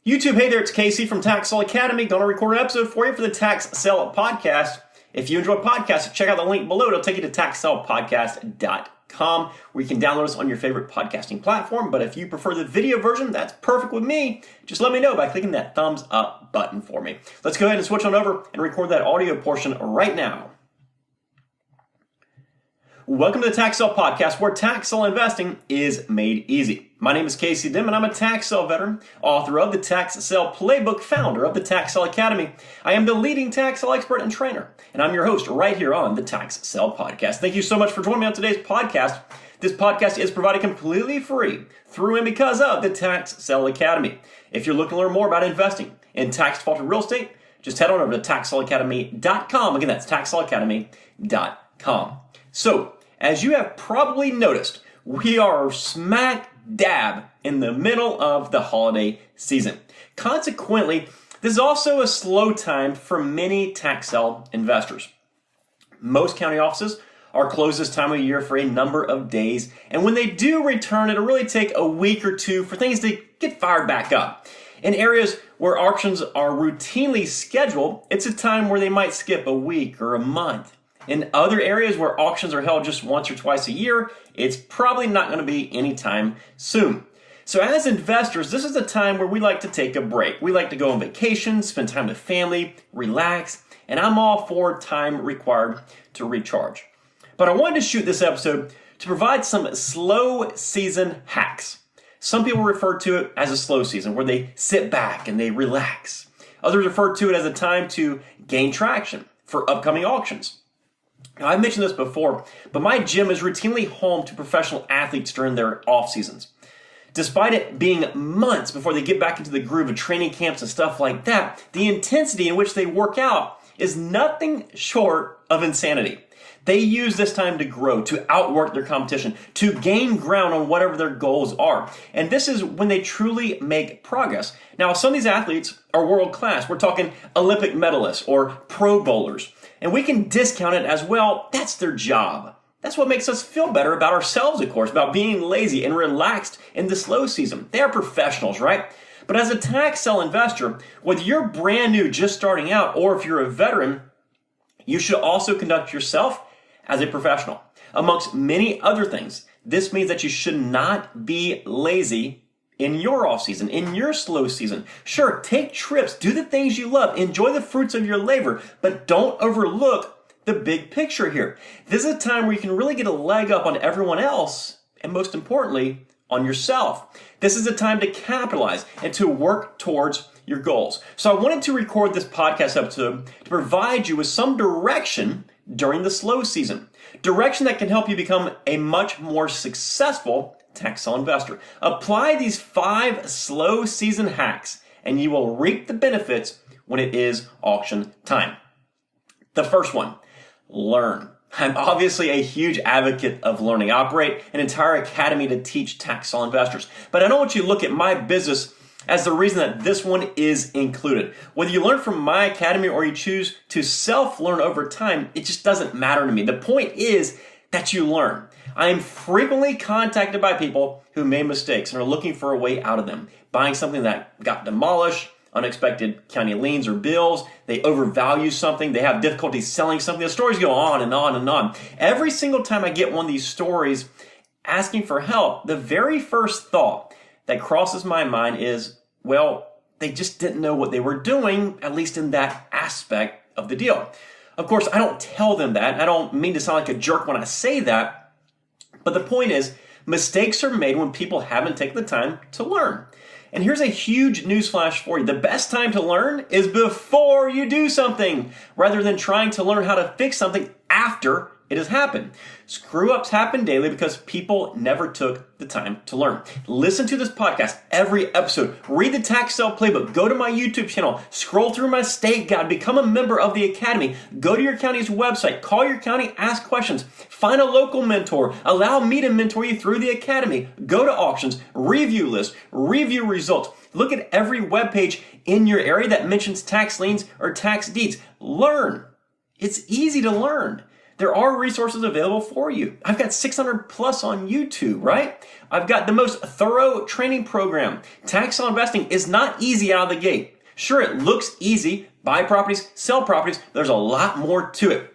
YouTube, hey there, it's Casey from Tax Sale Academy. Going to record an episode for you for the Tax Sale Podcast. If you enjoy podcasts, check out the link below. It'll take you to taxsalepodcast.com where you can download us on your favorite podcasting platform. But if you prefer the video version, that's perfect with me. Just let me know by clicking that thumbs up button for me. Let's go ahead and switch on over and record that audio portion right now. Welcome to the Tax Sale Podcast, where tax sale investing is made easy. My name is Casey Dim, and I'm a tax sale veteran, author of the Tax Sale Playbook, founder of the Tax Sale Academy. I am the leading tax sale expert and trainer, and I'm your host right here on the Tax Sale Podcast. Thank you so much for joining me on today's podcast. This podcast is provided completely free through and because of the Tax Sale Academy. If you're looking to learn more about investing in tax-defaulted real estate, just head on over to taxsaleacademy.com. Again, that's taxsaleacademy.com. So, as you have probably noticed, we are smack dab in the middle of the holiday season. Consequently, this is also a slow time for many tax sale investors. Most county offices are closed this time of year for a number of days, and when they do return, it'll really take a week or two for things to get fired back up. In areas where auctions are routinely scheduled, it's a time where they might skip a week or a month. In other areas where auctions are held just once or twice a year, it's probably not going to be anytime soon. So as investors, this is a time where we like to take a break. We like to go on vacation, spend time with family, relax, and I'm all for time required to recharge. But I wanted to shoot this episode to provide some slow season hacks. Some people refer to it as a slow season, where they sit back and they relax. Others refer to it as a time to gain traction for upcoming auctions. Now, I've mentioned this before, but my gym is routinely home to professional athletes during their off seasons. Despite it being months before they get back into the groove of training camps and stuff like that, the intensity in which they work out is nothing short of insanity. They use this time to grow, to outwork their competition, to gain ground on whatever their goals are. And this is when they truly make progress. Now, some of these athletes are world class. We're talking Olympic medalists or Pro Bowlers. And we can discount it as, well, that's their job. That's what makes us feel better about ourselves, of course, about being lazy and relaxed in the slow season. They are professionals, right? But as a tax sale investor, whether you're brand new, just starting out, or if you're a veteran, you should also conduct yourself as a professional. Amongst many other things, this means that you should not be lazy in your off season, in your slow season. Sure, take trips, do the things you love, enjoy the fruits of your labor, but don't overlook the big picture here. This is a time where you can really get a leg up on everyone else, and most importantly, on yourself. This is a time to capitalize and to work towards your goals. So I wanted to record this podcast episode to provide you with some direction during the slow season. Direction that can help you become a much more successful tax sale investor. Apply these 5 slow season hacks and you will reap the benefits when it is auction time. The first one, learn. I'm obviously a huge advocate of learning. I operate an entire academy to teach tax sale investors. But I don't want you to look at my business as the reason that this one is included. Whether you learn from my academy or you choose to self-learn over time, it just doesn't matter to me. The point is that you learn. I am frequently contacted by people who made mistakes and are looking for a way out of them. Buying something that got demolished, unexpected county liens or bills, they overvalue something, they have difficulty selling something. The stories go on and on and on. Every single time I get one of these stories asking for help, the very first thought that crosses my mind is, well, they just didn't know what they were doing, at least in that aspect of the deal. Of course, I don't tell them that. I don't mean to sound like a jerk when I say that. But the point is, mistakes are made when people haven't taken the time to learn. And here's a huge newsflash for you. The best time to learn is before you do something, rather than trying to learn how to fix something after it has happened. Screw-ups happen daily because people never took the time to learn. Listen to this podcast every episode. Read the Tax Sale Playbook. Go to my YouTube channel. Scroll through my state guide. Become a member of the Academy. Go to your county's website. Call your county. Ask questions. Find a local mentor. Allow me to mentor you through the Academy. Go to auctions. Review lists. Review results. Look at every webpage in your area that mentions tax liens or tax deeds. Learn. It's easy to learn. There are resources available for you. I've got 600 plus on YouTube, right? I've got the most thorough training program. Tax law investing is not easy out of the gate. Sure, it looks easy. Buy properties, sell properties. There's a lot more to it.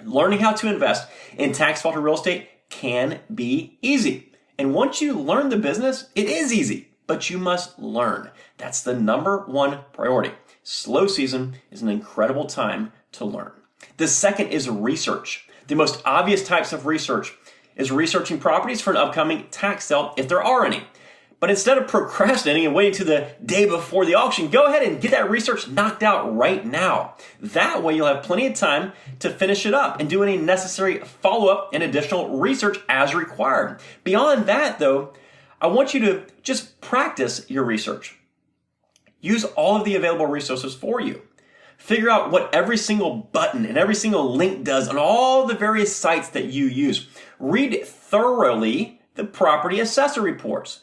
Learning how to invest in tax-sheltered real estate can be easy. And once you learn the business, it is easy, but you must learn. That's the number one priority. Slow season is an incredible time to learn. The second is research. The most obvious types of research is researching properties for an upcoming tax sale, if there are any. But instead of procrastinating and waiting to the day before the auction, go ahead and get that research knocked out right now. That way you'll have plenty of time to finish it up and do any necessary follow-up and additional research as required. Beyond that, though, I want you to just practice your research. Use all of the available resources for you. Figure out what every single button and every single link does on all the various sites that you use. Read thoroughly the property assessor reports.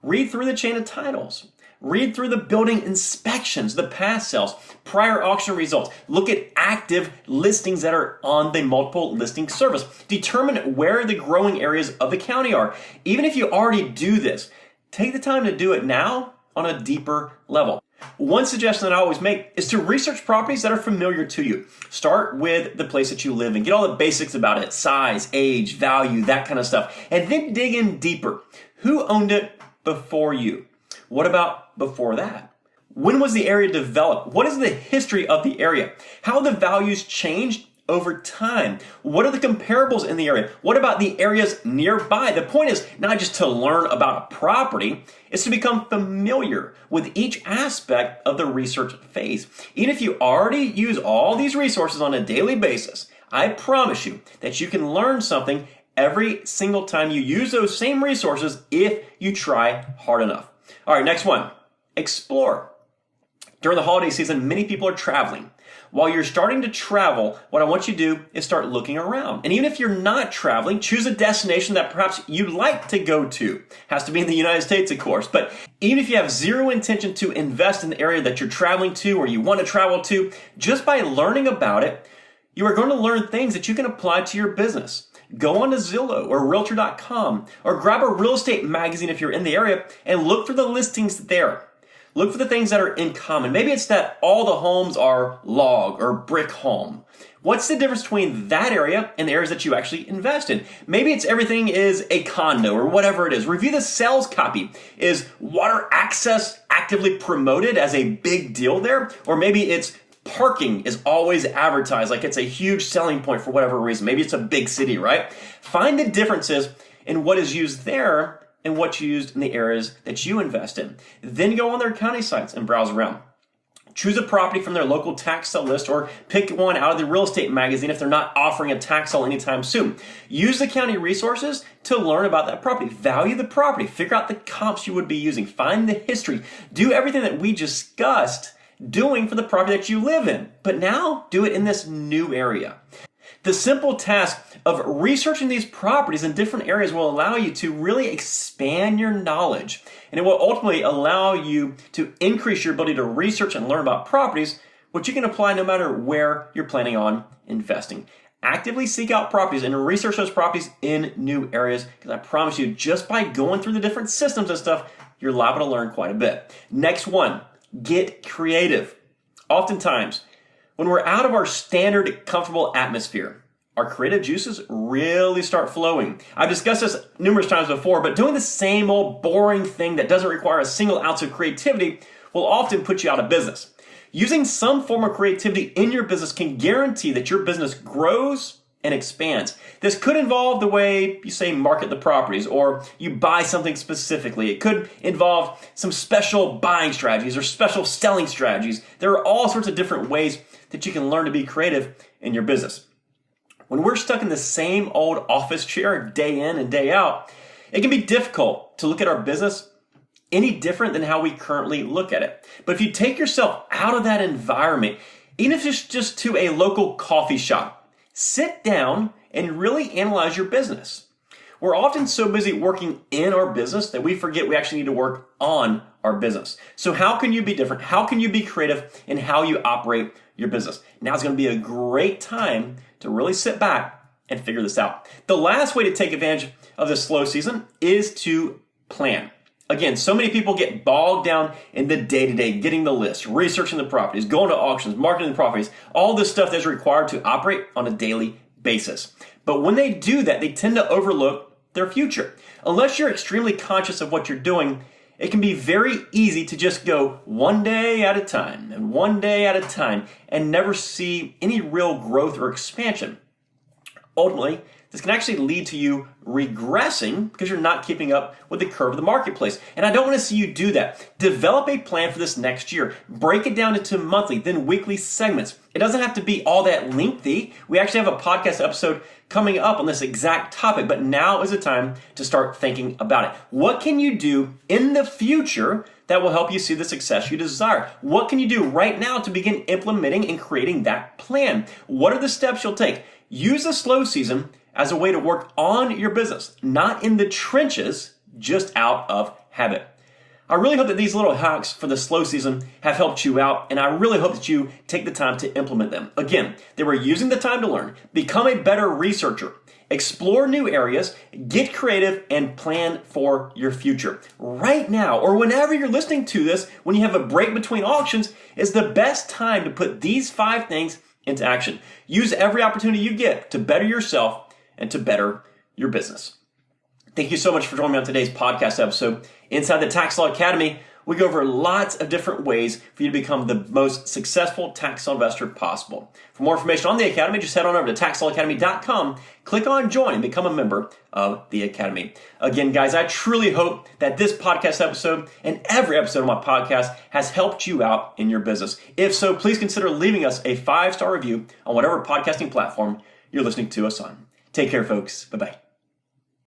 Read through the chain of titles. Read through the building inspections, the past sales, prior auction results. Look at active listings that are on the multiple listing service. Determine where the growing areas of the county are. Even if you already do this, take the time to do it now on a deeper level. One suggestion that I always make is to research properties that are familiar to you. Start with the place that you live in. Get all the basics about it, size, age, value, that kind of stuff. And then dig in deeper. Who owned it before you? What about before that? When was the area developed? What is the history of the area? How have the values changed over time? What are the comparables in the area? What about the areas nearby? The point is not just to learn about a property, it's to become familiar with each aspect of the research phase. Even if you already use all these resources on a daily basis, I promise you that you can learn something every single time you use those same resources if you try hard enough. All right, next one. Explore. During the holiday season, many people are traveling. While you're starting to travel, what I want you to do is start looking around. And even if you're not traveling, choose a destination that perhaps you'd like to go to. Has to be in the United States, of course. But even if you have zero intention to invest in the area that you're traveling to or you want to travel to, just by learning about it, you are going to learn things that you can apply to your business. Go on to Zillow or Realtor.com or grab a real estate magazine if you're in the area and look for the listings there. Look for the things that are in common. Maybe it's that all the homes are log or brick home. What's the difference between that area and the areas that you actually invest in? Maybe it's everything is a condo or whatever it is. Review the sales copy. Is water access actively promoted as a big deal there? Or maybe it's parking is always advertised like it's a huge selling point for whatever reason. Maybe it's a big city, right? Find the differences in what is used there and what's used in the areas that you invest in. Then go on their county sites and browse around. Choose a property from their local tax sale list or pick one out of the real estate magazine if they're not offering a tax sale anytime soon. Use the county resources to learn about that property. Value the property. Figure out the comps you would be using. Find the history. Do everything that we discussed doing for the property that you live in. But now do it in this new area. The simple task of researching these properties in different areas will allow you to really expand your knowledge. And it will ultimately allow you to increase your ability to research and learn about properties, which you can apply no matter where you're planning on investing. Actively seek out properties and research those properties in new areas, because I promise you, just by going through the different systems and stuff, you're liable to learn quite a bit. Next one, get creative. Oftentimes, when we're out of our standard comfortable atmosphere, our creative juices really start flowing. I've discussed this numerous times before, but doing the same old boring thing that doesn't require a single ounce of creativity will often put you out of business. Using some form of creativity in your business can guarantee that your business grows and expands. This could involve the way you say market the properties or you buy something specifically. It could involve some special buying strategies or special selling strategies. There are all sorts of different ways that you can learn to be creative in your business. When we're stuck in the same old office chair day in and day out, it can be difficult to look at our business any different than how we currently look at it. But if you take yourself out of that environment, even if it's just to a local coffee shop, sit down and really analyze your business. We're often so busy working in our business that we forget we actually need to work on our business. So how can you be different? How can you be creative in how you operate your business? Now is going to be a great time to really sit back and figure this out. The last way to take advantage of the slow season is to plan. Again, so many people get bogged down in the day-to-day, getting the list, researching the properties, going to auctions, marketing the properties, all this stuff that's required to operate on a daily basis. But when they do that, they tend to overlook their future. Unless you're extremely conscious of what you're doing, it can be very easy to just go one day at a time and one day at a time and never see any real growth or expansion. Ultimately, this can actually lead to you regressing because you're not keeping up with the curve of the marketplace. And I don't want to see you do that. Develop a plan for this next year. Break it down into monthly, then weekly segments. It doesn't have to be all that lengthy. We actually have a podcast episode coming up on this exact topic, but now is the time to start thinking about it. What can you do in the future that will help you see the success you desire? What can you do right now to begin implementing and creating that plan? What are the steps you'll take? Use the slow season as a way to work on your business, not in the trenches, just out of habit. I really hope that these little hacks for the slow season have helped you out, and I really hope that you take the time to implement them. Again, they were using the time to learn, become a better researcher, explore new areas, get creative, and plan for your future. Right now, or whenever you're listening to this, when you have a break between auctions, is the best time to put these 5 things into action. Use every opportunity you get to better yourself and to better your business. Thank you so much for joining me on today's podcast episode. Inside the Tax Law Academy, we go over lots of different ways for you to become the most successful tax law investor possible. For more information on the Academy, just head on over to taxlawacademy.com, click on join, and become a member of the Academy. Again, guys, I truly hope that this podcast episode and every episode of my podcast has helped you out in your business. If so, please consider leaving us a 5-star review on whatever podcasting platform you're listening to us on. Take care, folks. Bye-bye.